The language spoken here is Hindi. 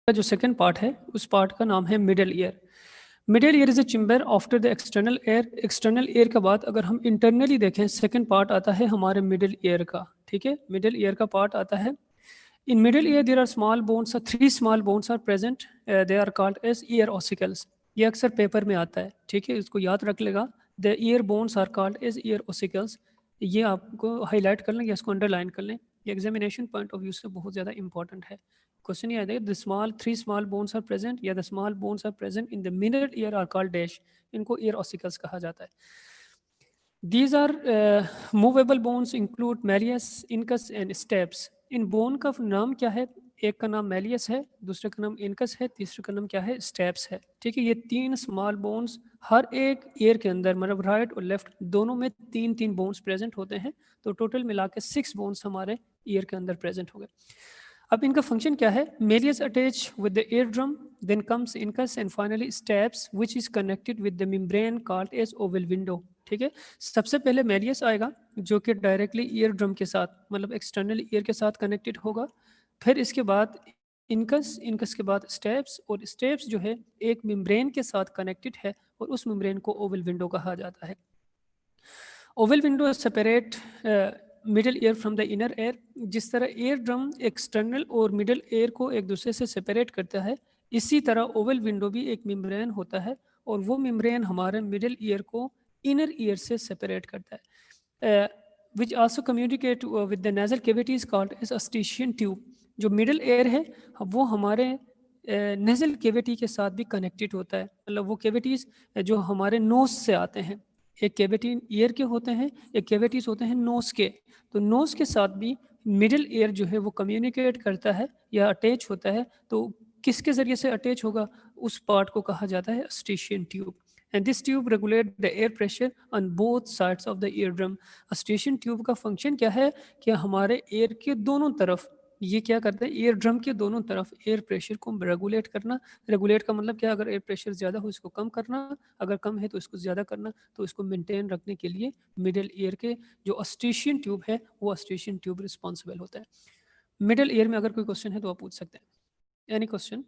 जो सेकंड पार्ट है उस पार्ट का नाम है middle ear. Middle ear is a chamber after the external air. External air के बाद अगर हम इंटरनली देखें सेकंड पार्ट आता है हमारे मिडल ईयर का। ठीक है, मिडल ईयर का पार्ट आता है। In middle ear there are small bones, three small bones are present, they are called as ear ossicles. ये अक्सर पेपर में आता है, ठीक है, इसको याद रख लेगा। The ear bones are called as ear ossicles. ये आपको हाईलाइट कर लें या इसको अंडरलाइन कर लें, ये एग्जामिनेशन पॉइंट ऑफ व्यू से बहुत ज़्यादा इंपॉर्टेंट है। क्वेश्चन ये है, the small three small bones are present या the small bones are present in the middle ear are called dash. इनको ईयर ऑसिकल्स कहा जाता है। These are movable bones include malleus, incus and steps. In bone का नाम क्या है? एक का नाम मैलियस है, दूसरे का नाम इनकस है, तीसरे का नाम क्या है? स्टेप्स है। ठीक है, ये तीन स्मॉल बोन्स हर एक ईयर के अंदर, मतलब राइट और लेफ्ट दोनों में तीन तीन बोन्स प्रेजेंट होते हैं। तो टोटल मिला के 6 बोन्स हमारे ईयर के अंदर प्रेजेंट हो गए। अब इनका फंक्शन क्या है? Malleus attach with the ear drum, then comes incus and finally stapes which is connected with the membrane called as oval window. ठीक है, सबसे पहले मेलियस आएगा जो कि डायरेक्टली ईयर ड्रम के साथ, मतलब एक्सटर्नल ईयर के साथ कनेक्टेड होगा। फिर इसके बाद इनकस, इनकस के बाद स्टेप्स, और स्टेप्स जो है एक मेम्ब्रेन के साथ कनेक्टेड है और उस मेम्ब्रेन को ओवल विंडो कहा जाता है। Oval window separate middle air from the inner air. जिस तरह एयर ड्रम एक्सटर्नल और मिडल एयर को एक दूसरे से सेपरेट करता है, इसी तरह ओवल विंडो भी एक मेम्ब्रेन होता है और वो मेम्ब्रेन हमारे मिडल ईयर को इनर ईयर से सेपरेट करता है। Which also communicate with the nasal cavities called as eustachian tube. जो मिडल एयर है वो हमारे नेजल कैविटी के साथ भी कनेक्टेड होता है, मतलब वो कैविटीज जो हमारे नोज से आते हैं। एक कैविटी ईयर के होते हैं, एक कैविटीज होते हैं नोज के। तो नोज के साथ भी मिडिल ईयर जो है वो कम्युनिकेट करता है या अटैच होता है। तो किसके जरिए से अटैच होगा? उस पार्ट को कहा जाता है eustachian tube. And this tube regulate the air pressure on both sides of the ear drum. Eustachian tube का फंक्शन क्या है कि हमारे एयर के दोनों तरफ ये क्या करता है, ईयर ड्रम के दोनों तरफ एयर प्रेशर को रेगुलेट करना। रेगुलेट का मतलब क्या? अगर एयर प्रेशर ज़्यादा हो इसको कम करना, अगर कम है तो इसको ज़्यादा करना। तो इसको मेंटेन रखने के लिए मिडिल ईयर के जो अस्टिशियन ट्यूब है वो अस्टिशियन ट्यूब रिस्पॉन्सिबल होता है। मिडिल ईयर में अगर कोई क्वेश्चन है तो आप पूछ सकते हैं। Any question?